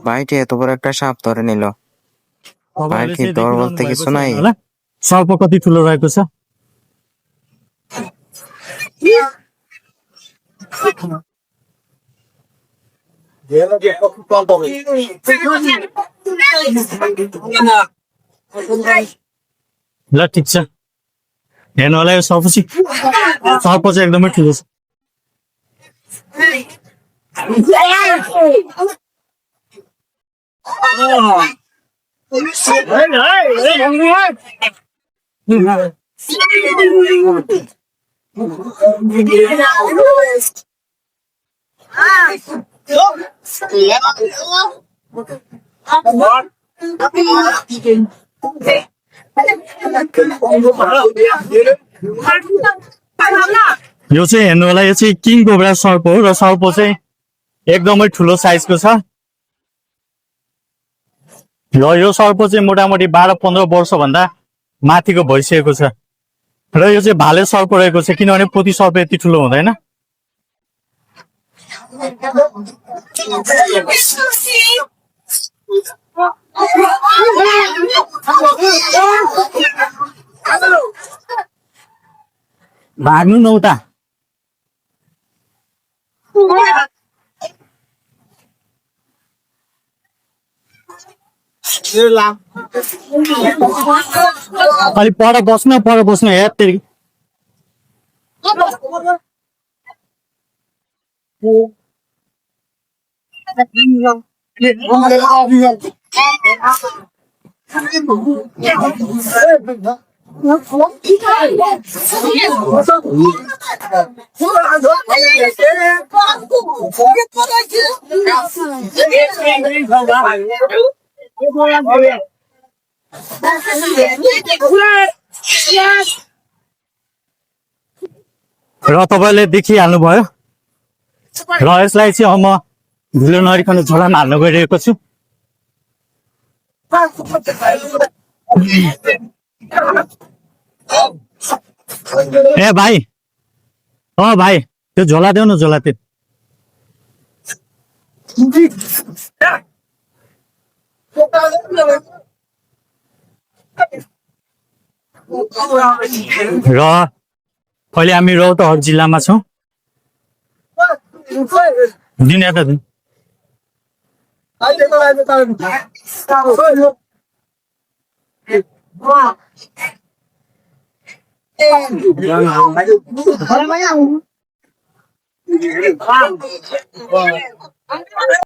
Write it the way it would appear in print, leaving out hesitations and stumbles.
ভাইটি এত বড় একটা সাপ ধরে নিল। ভাই কি ডর বলতে কিছু নাই? सर्प कति ठुलो रहेको छ ल ठिक छ हेर्नु होला यो सर्प चाहिँ एकदमै ठुलो छ यो चाहिँ हेर्नु होला यो चाहिँ किङ कोब्रा सर्प हो र सर्प चाहिँ एकदमै ठुलो साइजको छ र यो सर्प चाहिँ मोटामोटी 12-15 वर्ष भन्दा माथिको भइसकेको छ र यो चाहिँ भाले सर्प रहेको छ किनभने पोथी सर्प यति ठुलो हुँदैन भाग्नु न उता अलि पर बस्न हेर तेरी र तपाईले देखिहाल्नु भयो र यसलाई चाहिँ म ढिलो नरिकन झोलामा हाल्न गइरहेको छु ए भाइ भाइ त्यो झोला देऊ न झोला त्यो र अहिले हामी रौतहट जिल्लामा छौँ दिन यता दिन